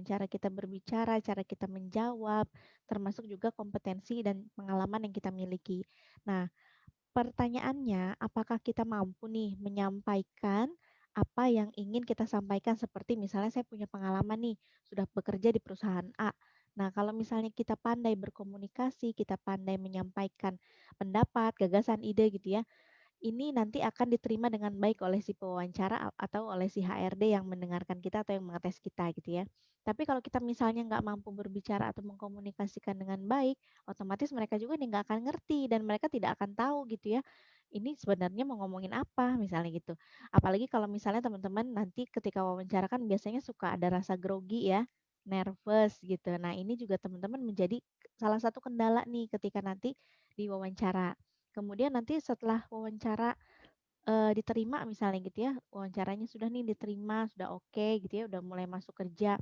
cara kita berbicara, cara kita menjawab, termasuk juga kompetensi dan pengalaman yang kita miliki. Nah, pertanyaannya, apakah kita mampu nih menyampaikan apa yang ingin kita sampaikan? Seperti misalnya saya punya pengalaman nih, sudah bekerja di perusahaan A. Nah, kalau misalnya kita pandai berkomunikasi, kita pandai menyampaikan pendapat, gagasan, ide gitu ya, ini nanti akan diterima dengan baik oleh si pewawancara atau oleh si HRD yang mendengarkan kita atau yang mengetes kita gitu ya. Tapi kalau kita misalnya nggak mampu berbicara atau mengkomunikasikan dengan baik, otomatis mereka juga nih nggak akan ngerti dan mereka tidak akan tahu gitu ya. Ini sebenarnya mau ngomongin apa misalnya gitu. Apalagi kalau misalnya teman-teman nanti ketika wawancara kan biasanya suka ada rasa grogi ya, nervous gitu. Nah ini juga teman-teman menjadi salah satu kendala nih ketika nanti diwawancara. Kemudian nanti setelah wawancara, diterima misalnya gitu ya, wawancaranya sudah nih diterima, sudah oke gitu ya, udah mulai masuk kerja.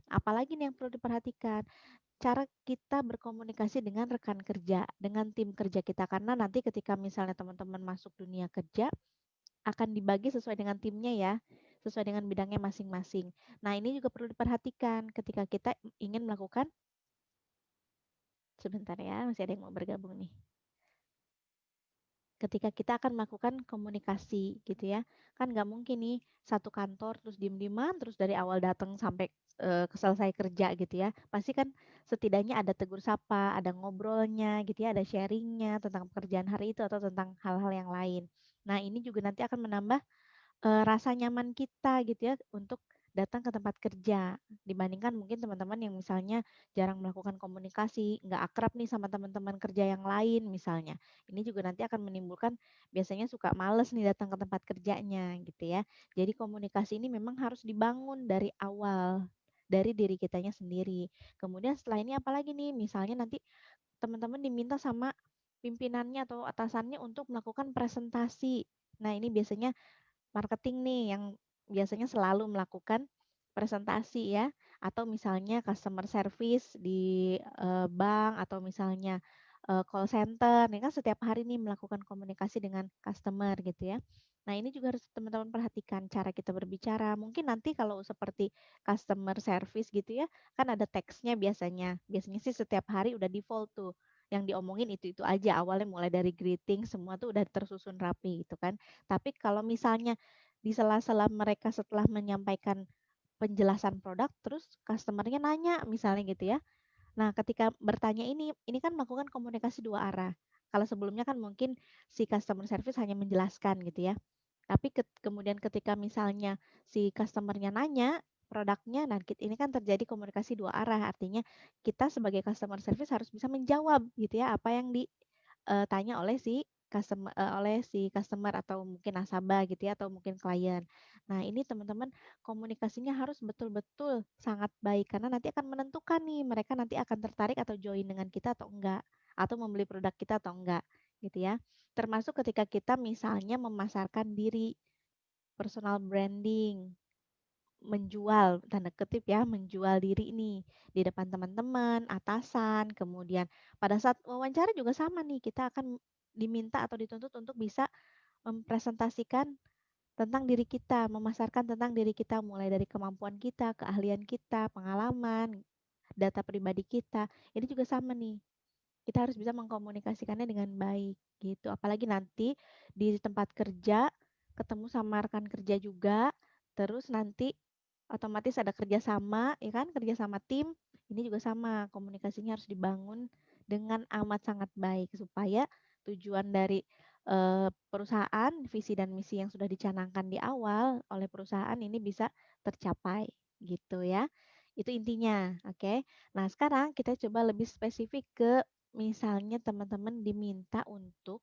Apalagi nih yang perlu diperhatikan, cara kita berkomunikasi dengan rekan kerja, dengan tim kerja kita. Karena nanti ketika misalnya teman-teman masuk dunia kerja, akan dibagi sesuai dengan timnya ya, sesuai dengan bidangnya masing-masing. Nah, ini juga perlu diperhatikan ketika kita ingin melakukan sebentar ya, masih ada yang mau bergabung nih. Ketika kita akan melakukan komunikasi gitu ya. Kan nggak mungkin nih satu kantor terus diem-dieman terus dari awal datang sampai selesai kerja gitu ya. Pasti kan setidaknya ada tegur sapa, ada ngobrolnya gitu ya, ada sharingnya tentang pekerjaan hari itu atau tentang hal-hal yang lain. Nah, ini juga nanti akan menambah rasa nyaman kita gitu ya untuk datang ke tempat kerja, dibandingkan mungkin teman-teman yang misalnya jarang melakukan komunikasi, nggak akrab nih sama teman-teman kerja yang lain misalnya. Ini juga nanti akan menimbulkan biasanya suka males nih datang ke tempat kerjanya gitu ya. Jadi komunikasi ini memang harus dibangun dari awal, dari diri kitanya sendiri. Kemudian setelah ini apalagi nih, misalnya nanti teman-teman diminta sama pimpinannya atau atasannya untuk melakukan presentasi. Nah, ini biasanya marketing nih yang biasanya selalu melakukan presentasi ya, atau misalnya customer service di bank atau misalnya call center, ini kan setiap hari nih melakukan komunikasi dengan customer gitu ya. Nah, ini juga harus teman-teman perhatikan cara kita berbicara. Mungkin nanti kalau seperti customer service gitu ya, kan ada teksnya biasanya. Biasanya sih setiap hari udah default tuh. Yang diomongin itu-itu aja, awalnya mulai dari greeting semua tuh udah tersusun rapi gitu kan. Tapi kalau misalnya di sela-sela mereka setelah menyampaikan penjelasan produk, terus customer-nya nanya misalnya gitu ya. Nah, ketika bertanya ini kan melakukan komunikasi dua arah. Kalau sebelumnya kan mungkin si customer service hanya menjelaskan gitu ya. Tapi kemudian ketika misalnya si customer-nya nanya produknya, nah ini kan terjadi komunikasi dua arah. Artinya kita sebagai customer service harus bisa menjawab gitu ya apa yang ditanya oleh si customer atau mungkin nasabah gitu ya atau mungkin klien. Nah, ini teman-teman komunikasinya harus betul-betul sangat baik karena nanti akan menentukan nih mereka nanti akan tertarik atau join dengan kita atau enggak atau membeli produk kita atau enggak gitu ya. Termasuk ketika kita misalnya memasarkan diri, personal branding, menjual, tanda kutip ya, menjual diri nih di depan teman-teman, atasan, kemudian pada saat wawancara juga sama nih, kita akan diminta atau dituntut untuk bisa mempresentasikan tentang diri kita, memasarkan tentang diri kita, mulai dari kemampuan kita, keahlian kita, pengalaman, data pribadi kita. Ini juga sama nih, kita harus bisa mengkomunikasikannya dengan baik gitu. Apalagi nanti di tempat kerja ketemu sama rekan kerja juga, terus nanti otomatis ada kerjasama, ya kan, kerjasama tim. Ini juga sama, komunikasinya harus dibangun dengan amat sangat baik supaya tujuan dari perusahaan, visi dan misi yang sudah dicanangkan di awal oleh perusahaan ini bisa tercapai gitu ya. Itu intinya, oke. Nah, sekarang kita coba lebih spesifik ke misalnya teman-teman diminta untuk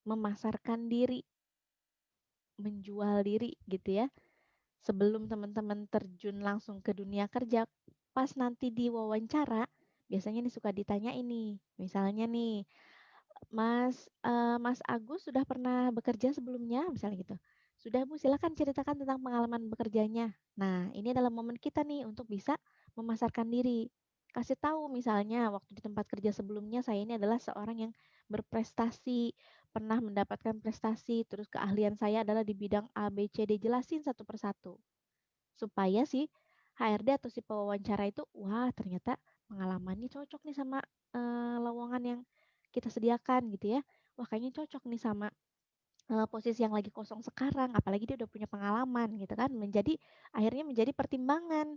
memasarkan diri, menjual diri gitu ya. Sebelum teman-teman terjun langsung ke dunia kerja, pas nanti di wawancara, biasanya nih suka ditanya ini. Misalnya nih, Mas Agus sudah pernah bekerja sebelumnya? Misalnya gitu. Sudah Bu, silakan ceritakan tentang pengalaman bekerjanya. Nah, ini adalah momen kita nih untuk bisa memasarkan diri. Kasih tahu misalnya waktu di tempat kerja sebelumnya saya ini adalah seorang yang berprestasi, pernah mendapatkan prestasi, terus keahlian saya adalah di bidang A, B, C, D, jelasin satu persatu. Supaya sih HRD atau si pewawancara itu, wah ternyata pengalamannya cocok nih sama lowongan yang kita sediakan gitu ya. Wah kayaknya cocok nih sama posisi yang lagi kosong sekarang, apalagi dia udah punya pengalaman gitu kan. Akhirnya menjadi pertimbangan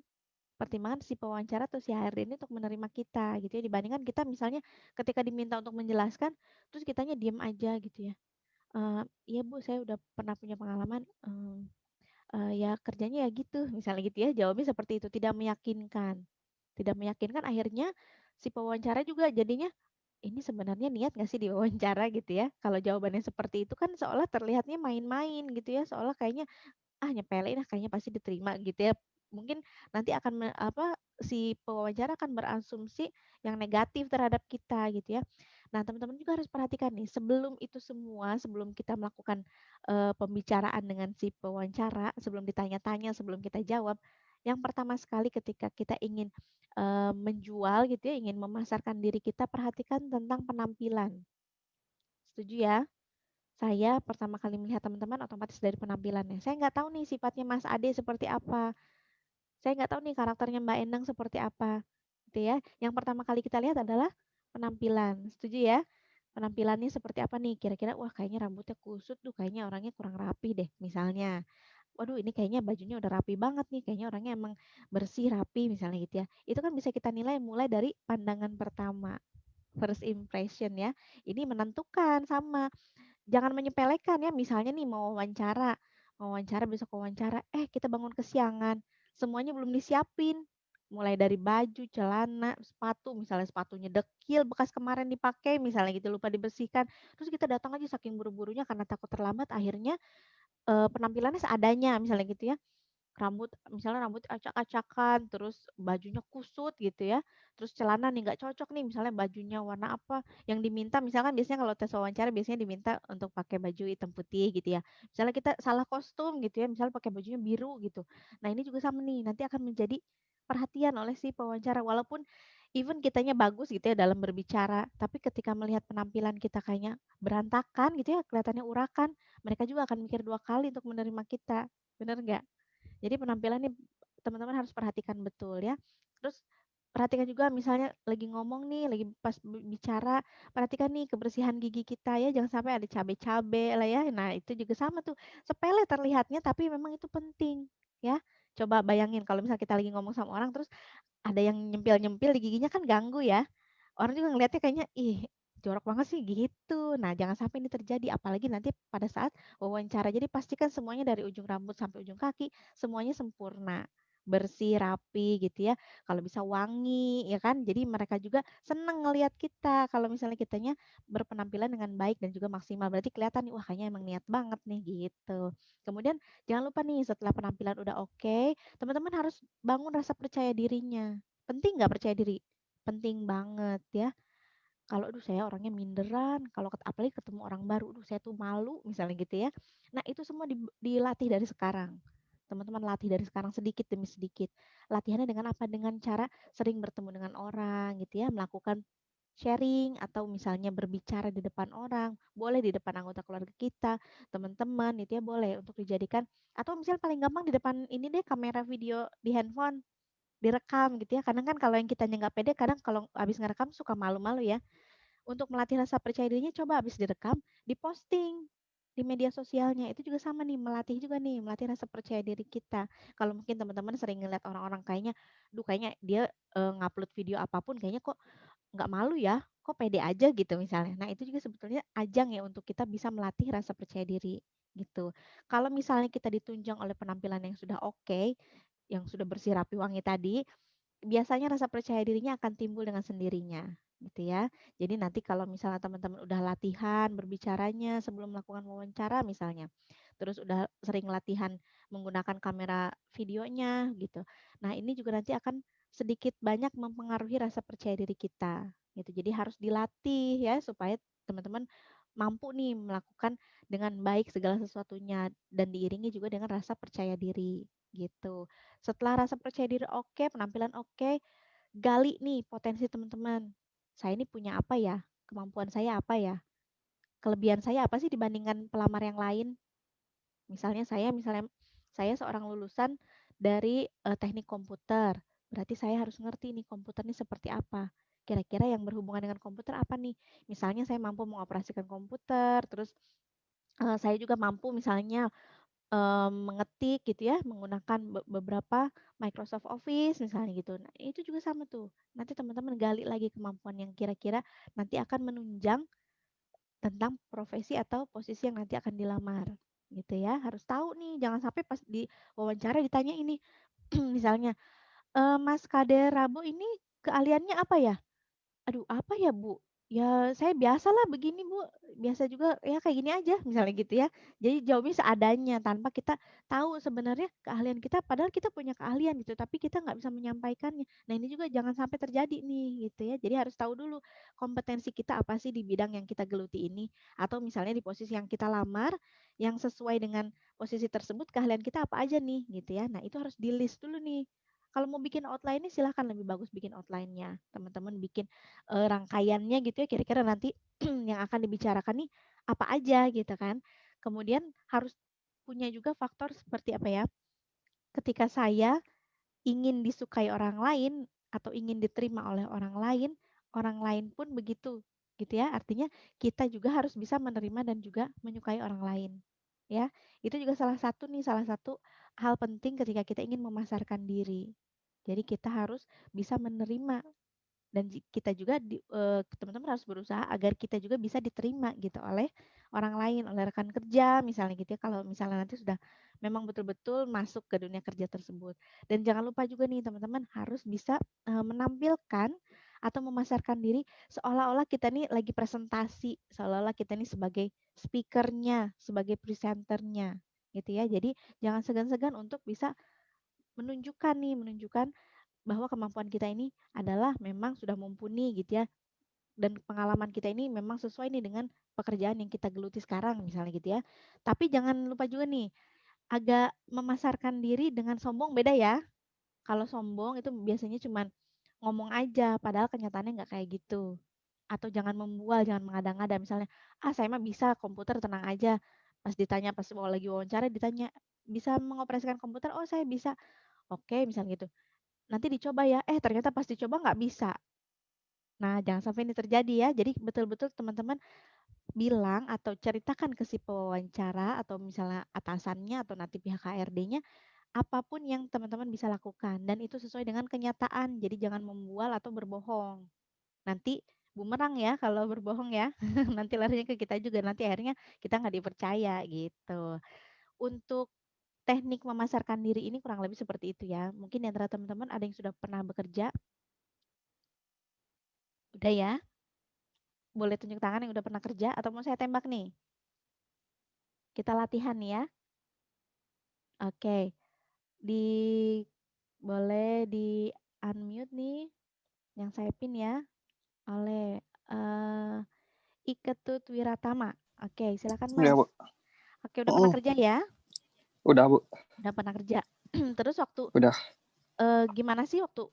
pertimbangan si pewawancara atau si HRD ini untuk menerima kita gitu ya, dibandingkan kita misalnya ketika diminta untuk menjelaskan, terus kitanya diem aja gitu ya. Iya Bu, saya udah pernah punya pengalaman, ya kerjanya ya gitu, misalnya gitu ya, jawabnya seperti itu, tidak meyakinkan. Tidak meyakinkan akhirnya si pewawancara juga jadinya, ini sebenarnya niat nggak sih diwawancara gitu ya. Kalau jawabannya seperti itu kan seolah terlihatnya main-main gitu ya, seolah kayaknya ah nyepelein ah kayaknya pasti diterima gitu ya. Mungkin nanti akan si pewawancara akan berasumsi yang negatif terhadap kita gitu ya. Nah, teman-teman juga harus perhatikan nih, sebelum itu semua, sebelum kita melakukan pembicaraan dengan si pewawancara, sebelum ditanya-tanya, sebelum kita jawab, yang pertama sekali ketika kita ingin menjual gitu ya, ingin memasarkan diri kita, perhatikan tentang penampilan. Setuju ya? Saya pertama kali melihat teman-teman otomatis dari penampilannya. Saya nggak tahu nih sifatnya Mas Ade seperti apa. Saya nggak tahu nih karakternya Mbak Endang seperti apa. Gitu ya. Yang pertama kali kita lihat adalah penampilan. Setuju ya? Penampilannya seperti apa nih? Kira-kira wah kayaknya rambutnya kusut tuh, kayaknya orangnya kurang rapi deh misalnya. Waduh ini kayaknya bajunya udah rapi banget nih, kayaknya orangnya emang bersih rapi misalnya gitu ya. Itu kan bisa kita nilai mulai dari pandangan pertama, first impression ya. Ini menentukan sama jangan menyepelekan ya, misalnya nih mau wawancara besok wawancara, kita bangun kesiangan, semuanya belum disiapin. Mulai dari baju, celana, sepatu, misalnya sepatunya dekil bekas kemarin dipakai, misalnya gitu lupa dibersihkan. Terus kita datang aja saking buru-burunya karena takut terlambat, akhirnya penampilannya seadanya misalnya gitu ya. Rambut acak-acakan, terus bajunya kusut gitu ya, terus celana nih nggak cocok nih, misalnya bajunya warna apa, yang diminta misalkan biasanya kalau tes wawancara biasanya diminta untuk pakai baju hitam putih gitu ya. Misalnya kita salah kostum gitu ya, misalnya pakai bajunya biru gitu. Nah ini juga sama nih, nanti akan menjadi perhatian oleh si pewawancara, walaupun even kitanya bagus gitu ya dalam berbicara, tapi ketika melihat penampilan kita kayaknya berantakan gitu ya, kelihatannya urakan, mereka juga akan mikir 2 kali untuk menerima kita, bener nggak? Jadi penampilan nih teman-teman harus perhatikan betul ya. Terus perhatikan juga misalnya lagi ngomong nih, lagi pas bicara, perhatikan nih kebersihan gigi kita ya, jangan sampai ada cabai-cabai lah ya. Nah, itu juga sama tuh. Sepele terlihatnya tapi memang itu penting ya. Coba bayangin kalau misalnya kita lagi ngomong sama orang terus ada yang nyempil-nyempil di giginya kan ganggu ya. Orang juga ngelihatnya kayaknya, "Ih, jorok banget sih," gitu. Nah, jangan sampai ini terjadi, apalagi nanti pada saat wawancara. Jadi pastikan semuanya dari ujung rambut sampai ujung kaki, semuanya sempurna, bersih, rapi gitu ya. Kalau bisa wangi, ya kan? Jadi mereka juga seneng ngelihat kita kalau misalnya kitanya berpenampilan dengan baik dan juga maksimal. Berarti kelihatan nih, wah kayaknya emang niat banget nih, gitu. Kemudian jangan lupa nih setelah penampilan udah oke, teman-teman harus bangun rasa percaya dirinya. Penting nggak percaya diri? Penting banget ya. Kalau aduh saya orangnya minderan, kalau apalagi ketemu orang baru, aduh saya tuh malu misalnya gitu ya. Nah, itu semua dilatih dari sekarang. Teman-teman latih dari sekarang sedikit demi sedikit. Latihannya dengan apa? Dengan cara sering bertemu dengan orang gitu ya, melakukan sharing atau misalnya berbicara di depan orang, boleh di depan anggota keluarga kita, teman-teman itu ya boleh untuk dijadikan atau misalnya paling gampang di depan ini deh kamera video di handphone direkam gitu ya. Kadang kan kalau yang kitanya nggak pede, kadang kalau habis ngerekam suka malu-malu ya. Untuk melatih rasa percaya dirinya coba habis direkam, diposting di media sosialnya. Itu juga sama nih, melatih juga nih, melatih rasa percaya diri kita. Kalau mungkin teman-teman sering ngeliat orang-orang kayaknya, duh kayaknya dia ngupload video apapun kayaknya kok nggak malu ya, kok pede aja gitu misalnya. Nah itu juga sebetulnya ajang ya untuk kita bisa melatih rasa percaya diri gitu. Kalau misalnya kita ditunjang oleh penampilan yang sudah oke, yang sudah bersih rapi wangi tadi, biasanya rasa percaya dirinya akan timbul dengan sendirinya, gitu ya. Jadi nanti kalau misalnya teman-teman udah latihan berbicaranya sebelum melakukan wawancara misalnya, terus udah sering latihan menggunakan kamera videonya gitu. Nah, ini juga nanti akan sedikit banyak mempengaruhi rasa percaya diri kita, gitu. Jadi harus dilatih ya supaya teman-teman mampu nih melakukan dengan baik segala sesuatunya dan diiringi juga dengan rasa percaya diri, gitu. Setelah rasa percaya diri oke, penampilan oke, gali nih potensi teman-teman. Saya ini punya apa ya? Kemampuan saya apa ya? Kelebihan saya apa sih dibandingkan pelamar yang lain? Misalnya saya seorang lulusan dari teknik komputer. Berarti saya harus ngerti nih komputer nih seperti apa. Kira-kira yang berhubungan dengan komputer apa nih? Misalnya saya mampu mengoperasikan komputer, terus saya juga mampu misalnya mengetik gitu ya, menggunakan beberapa Microsoft Office misalnya gitu. Nah, itu juga sama tuh. Nanti teman-teman gali lagi kemampuan yang kira-kira nanti akan menunjang tentang profesi atau posisi yang nanti akan dilamar gitu ya. Harus tahu nih, jangan sampai pas di wawancara ditanya ini misalnya, "Mas Kade Rabo ini keahliannya apa ya?" "Aduh, apa ya, Bu? Ya saya biasalah begini, Bu, biasa juga ya kayak gini aja," misalnya gitu ya. Jadi jawabnya seadanya tanpa kita tahu sebenarnya keahlian kita, padahal kita punya keahlian gitu, tapi kita nggak bisa menyampaikannya. Nah, ini juga jangan sampai terjadi nih gitu ya. Jadi harus tahu dulu kompetensi kita apa sih di bidang yang kita geluti ini, atau misalnya di posisi yang kita lamar, yang sesuai dengan posisi tersebut keahlian kita apa aja nih gitu ya. Nah, itu harus di-list dulu nih. Kalau mau bikin outline nih silahkan lebih bagus bikin outline-nya. Teman-teman bikin rangkaiannya gitu ya, kira-kira nanti yang akan dibicarakan nih apa aja gitu kan. Kemudian harus punya juga faktor seperti apa ya, ketika saya ingin disukai orang lain atau ingin diterima oleh orang lain pun begitu gitu ya. Artinya kita juga harus bisa menerima dan juga menyukai orang lain. Ya, itu juga salah satu hal penting ketika kita ingin memasarkan diri. Jadi kita harus bisa menerima dan kita juga teman-teman harus berusaha agar kita juga bisa diterima gitu oleh orang lain, oleh rekan kerja misalnya gitu ya, kalau misalnya nanti sudah memang betul-betul masuk ke dunia kerja tersebut. Dan jangan lupa juga nih teman-teman harus bisa menampilkan atau memasarkan diri seolah-olah kita nih lagi presentasi, seolah-olah kita nih sebagai speakernya, sebagai presenternya gitu ya. Jadi jangan segan-segan untuk bisa menunjukkan bahwa kemampuan kita ini adalah memang sudah mumpuni gitu ya, dan pengalaman kita ini memang sesuai nih dengan pekerjaan yang kita geluti sekarang misalnya gitu ya. Tapi jangan lupa juga nih, agak memasarkan diri dengan sombong beda ya. Kalau sombong itu biasanya cuman ngomong aja, padahal kenyataannya nggak kayak gitu. Atau jangan membual, jangan mengada-ngada misalnya, "Ah, saya mah bisa komputer, tenang aja." Pas mau lagi wawancara ditanya, "Bisa mengoperasikan komputer?" "Oh, saya bisa." "Oke," misalnya gitu. "Nanti dicoba ya." Ternyata pas dicoba nggak bisa. Nah, jangan sampai ini terjadi ya. Jadi betul-betul teman-teman bilang atau ceritakan ke si pewawancara atau misalnya atasannya atau nanti pihak HRD-nya apapun yang teman-teman bisa lakukan dan itu sesuai dengan kenyataan. Jadi jangan membual atau berbohong. Nanti bumerang ya kalau berbohong ya. Nanti larinya ke kita juga. Nanti akhirnya kita nggak dipercaya gitu. Untuk teknik memasarkan diri ini kurang lebih seperti itu ya. Mungkin di antara teman-teman ada yang sudah pernah bekerja. Udah ya? Boleh tunjuk tangan yang udah pernah kerja atau mau saya tembak nih? Kita latihan ya. Oke. Di boleh di unmute nih yang saya pin ya oleh eh Iketut Wiratama. Oke, silakan Ya, Mas. Bu. Oke, udah pernah kerja ya? Udah, Bu. Udah pernah kerja. Terus waktu Udah. gimana sih waktu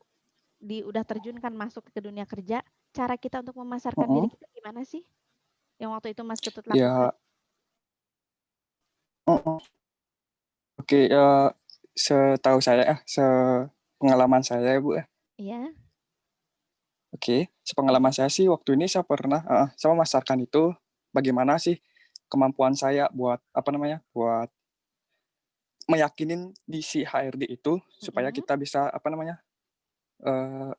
udah terjun kan masuk ke dunia kerja, cara kita untuk memasarkan diri Mm-mm. kita gimana sih? Yang waktu itu Mas Ketut lakukan? Ya, mm-mm. Oke, ya, setahu saya, sepengalaman saya, Bu. Iya. Oke, sepengalaman saya sih waktu ini saya pernah sama memasarkan itu bagaimana sih kemampuan saya buat apa namanya, buat meyakinin di si HRD itu supaya Mm-mm. kita bisa apa namanya, eh,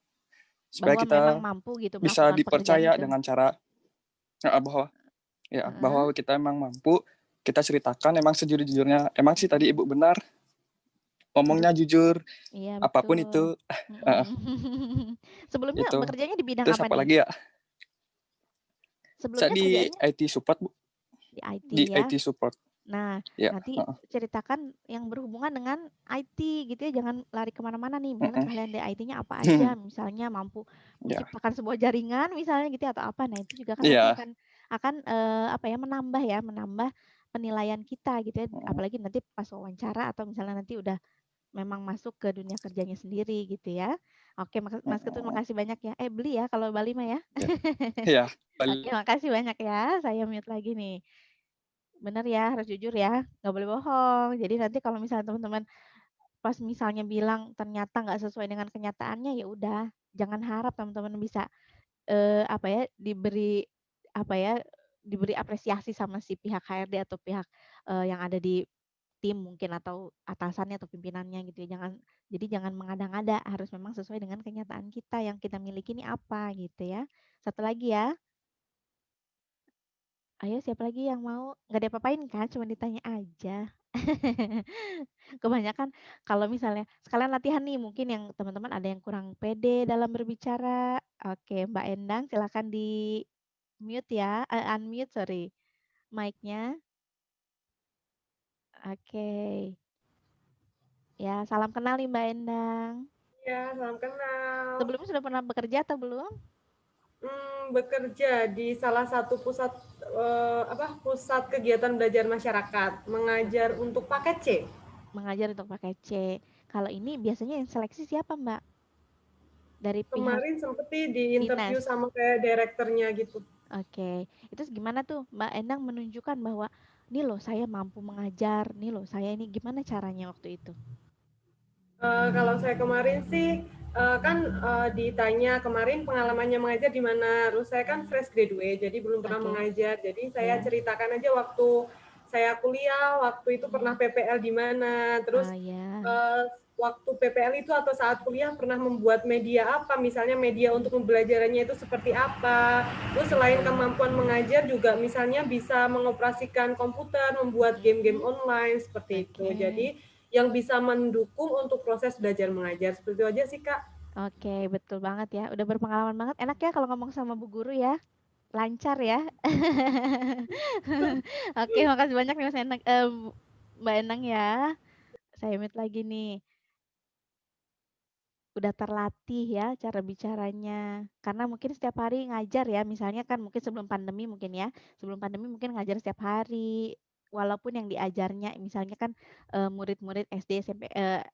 supaya Bahwa memang kita mampu gitu bisa melakukan pekerjaan dipercaya itu. dengan cara bahwa ya Heeh. bahwa kita emang mampu. Kita ceritakan emang sejujur-jujurnya. Emang sih tadi Ibu benar, Harus ngomongnya jujur, iya apapun betul. itu. Mm-mm. Sebelumnya Itu. bekerjanya di bidang Terus apa apa nih? lagi ya? Saya Sebelumnya di kerjanya IT support, Bu. di IT Di ya. IT support. Nah, Ya. nanti ceritakan yang berhubungan dengan IT gitu ya, jangan lari kemana-mana nih. Misalnya Mm-mm. kalian di IT-nya apa aja, misalnya mampu Ya. menciptakan sebuah jaringan misalnya gitu ya, atau apa. Nah, itu juga kan nanti Iya. akan apa ya, menambah penilaian kita gitu ya. Apalagi nanti pas wawancara atau misalnya nanti udah memang masuk ke dunia kerjanya sendiri gitu ya. Oke, Mas Ketut Mm-mm. makasih banyak ya. Beli ya kalau Bali mah ya. Ya. Ya. Oke, makasih banyak ya. Saya mute lagi nih. Bener ya, harus jujur ya, nggak boleh bohong. Jadi nanti kalau misalnya teman-teman pas misalnya bilang ternyata nggak sesuai dengan kenyataannya, ya udah jangan harap teman-teman bisa, apa ya, apa ya, diberi apresiasi sama si pihak HRD atau pihak, yang ada di tim mungkin atau atasannya atau pimpinannya gitu ya. Jangan mengada-ngada, harus memang sesuai dengan kenyataan kita, yang kita miliki ini apa gitu ya. Satu lagi ya, ayo siapa lagi yang mau? Nggak diapa-apain kan, cuma ditanya aja. Kebanyakan kalau misalnya sekalian latihan nih, mungkin yang teman-teman ada yang kurang pede dalam berbicara. Oke, Mbak Endang silakan di mute ya, unmute sorry, mic-nya. Oke. Ya, salam kenal nih Mbak Endang. Ya, salam kenal. Sebelumnya sudah pernah bekerja atau belum? Bekerja di salah satu pusat kegiatan belajar masyarakat, mengajar untuk paket C. Mengajar untuk pakai C. Kalau ini biasanya yang seleksi siapa Mbak? Dari pihak Kemarin seperti di interview dinas. sama kayak direkturnya gitu. Oke. Itu gimana tuh Mbak Endang menunjukkan bahwa nih loh saya mampu mengajar, nih loh saya ini gimana caranya waktu itu? Kalau saya kemarin sih ditanya kemarin pengalamannya mengajar di mana. Terus saya kan fresh graduate, jadi belum pernah Oke. mengajar. Jadi saya Ya. ceritakan aja waktu saya kuliah, waktu itu pernah PPL di mana. Terus Ah ya. waktu PPL itu atau saat kuliah pernah membuat media apa, misalnya media untuk pembelajarannya itu seperti apa. Terus selain kemampuan mengajar juga misalnya bisa mengoperasikan komputer, membuat game-game online seperti itu. Jadi yang bisa mendukung untuk proses belajar mengajar. Seperti itu aja sih, Kak. Oke, betul banget ya. Udah berpengalaman banget. Enak ya kalau ngomong sama Bu Guru ya. Lancar ya. Oke, makasih banyak nih Mas Endang, Mbak Endang ya. Saya mute lagi nih. Udah terlatih ya cara bicaranya. Karena mungkin setiap hari ngajar ya, misalnya kan mungkin sebelum pandemi mungkin ya. Sebelum pandemi mungkin ngajar setiap hari. Walaupun yang diajarnya misalnya kan murid-murid SD, SMP,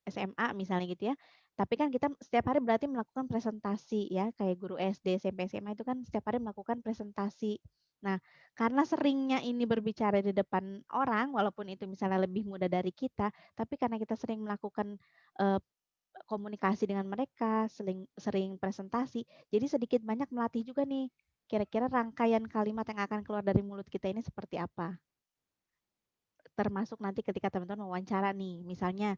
SMA misalnya gitu ya. Tapi kan kita setiap hari berarti melakukan presentasi ya, kayak guru SD, SMP, SMA itu kan setiap hari melakukan presentasi. Nah, karena seringnya ini berbicara di depan orang, walaupun itu misalnya lebih muda dari kita, tapi karena kita sering melakukan eh, komunikasi dengan mereka, sering presentasi, jadi sedikit banyak melatih juga nih, kira-kira rangkaian kalimat yang akan keluar dari mulut kita ini seperti apa. Termasuk nanti ketika teman-teman wawancara nih, misalnya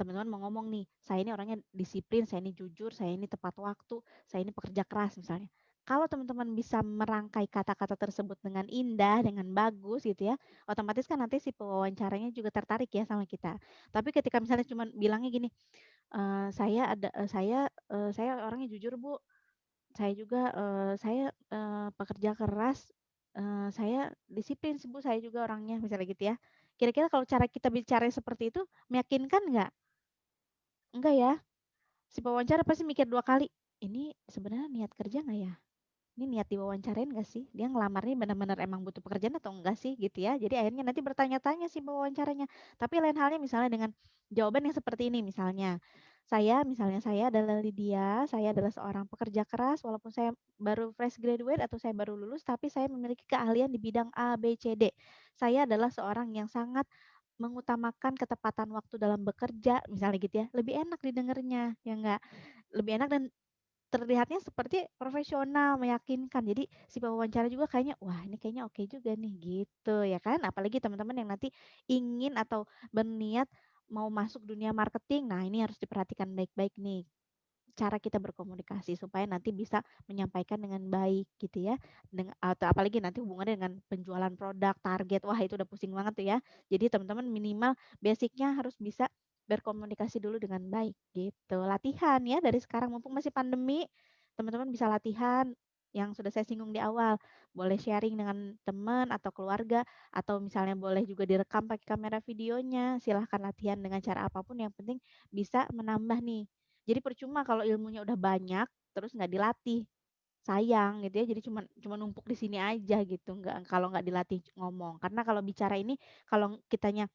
teman-teman mau ngomong nih, saya ini orangnya disiplin, saya ini jujur, saya ini tepat waktu, saya ini pekerja keras misalnya. Kalau teman-teman bisa merangkai kata-kata tersebut dengan indah, dengan bagus gitu ya, otomatis kan nanti si pewawancaranya juga tertarik ya sama kita. Tapi ketika misalnya cuma bilangnya gini, saya orangnya jujur Bu, saya juga, saya, pekerja keras, saya disiplin sih Bu, saya juga orangnya, misalnya gitu ya. Kira-kira kalau cara kita bicara seperti itu meyakinkan nggak? Enggak ya? Si pewawancara pasti mikir 2 kali, "Ini sebenarnya niat kerja nggak ya? Ini niat diwawancarain nggak sih? Dia ngelamarnya benar-benar emang butuh pekerjaan atau enggak sih?" Gitu ya. Jadi akhirnya nanti bertanya-tanya si pewawancaranya. Tapi lain halnya misalnya dengan jawaban yang seperti ini misalnya, saya adalah Lydia, saya adalah seorang pekerja keras walaupun saya baru fresh graduate atau saya baru lulus, tapi saya memiliki keahlian di bidang A, B, C, D. Saya adalah seorang yang sangat mengutamakan ketepatan waktu dalam bekerja, misalnya gitu ya. Lebih enak didengarnya, ya enggak? Lebih enak dan terlihatnya seperti profesional, meyakinkan. Jadi si pewawancara juga kayaknya, wah ini kayaknya oke juga nih gitu ya kan. Apalagi teman-teman yang nanti ingin atau berniat mau masuk dunia marketing. Nah ini harus diperhatikan baik-baik nih cara kita berkomunikasi supaya nanti bisa menyampaikan dengan baik gitu ya. Atau apalagi nanti hubungannya dengan penjualan produk, target. Wah, itu udah pusing banget tuh ya. Jadi teman-teman minimal basicnya harus bisa berkomunikasi dulu dengan baik gitu. Latihan ya dari sekarang mumpung masih pandemi, teman-teman bisa latihan yang sudah saya singgung di awal. Boleh sharing dengan teman atau keluarga atau misalnya boleh juga direkam pakai kamera videonya. Silahkan latihan dengan cara apapun yang penting bisa menambah nih. Jadi percuma kalau ilmunya udah banyak terus nggak dilatih. Sayang gitu ya. Jadi cuma numpuk di sini aja gitu. Nggak kalau nggak dilatih ngomong. Karena kalau bicara ini kalau kitanya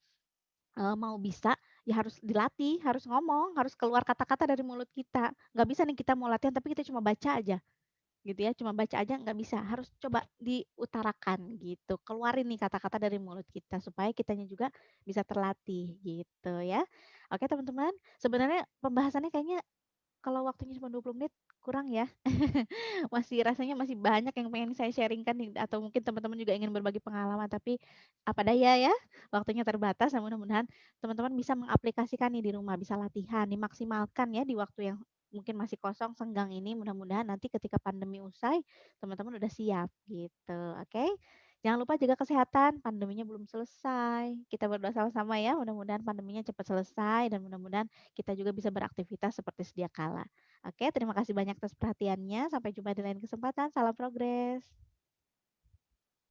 mau bisa ya harus dilatih, harus ngomong, harus keluar kata-kata dari mulut kita. Nggak bisa nih kita mau latihan tapi kita cuma baca aja. gitu ya, cuma baca aja nggak bisa, harus coba diutarakan gitu, keluarin nih kata-kata dari mulut kita supaya kitanya juga bisa terlatih gitu ya. Oke teman-teman, sebenarnya pembahasannya kayaknya kalau waktunya cuma 20 menit kurang ya. Rasanya masih banyak yang pengen saya sharingkan nih atau mungkin teman-teman juga ingin berbagi pengalaman tapi apa daya ya, waktunya terbatas. Nah, mudah-mudahan teman-teman bisa mengaplikasikan nih di rumah, bisa latihan, dimaksimalkan ya di waktu yang mungkin masih kosong senggang ini. Mudah-mudahan nanti ketika pandemi usai, teman-teman udah siap gitu. Oke. Jangan lupa jaga kesehatan, pandeminya belum selesai. Kita berdoa sama-sama ya, mudah-mudahan pandeminya cepat selesai dan mudah-mudahan kita juga bisa beraktivitas seperti sedia kala. Oke, terima kasih banyak atas perhatiannya. Sampai jumpa di lain kesempatan. Salam progres.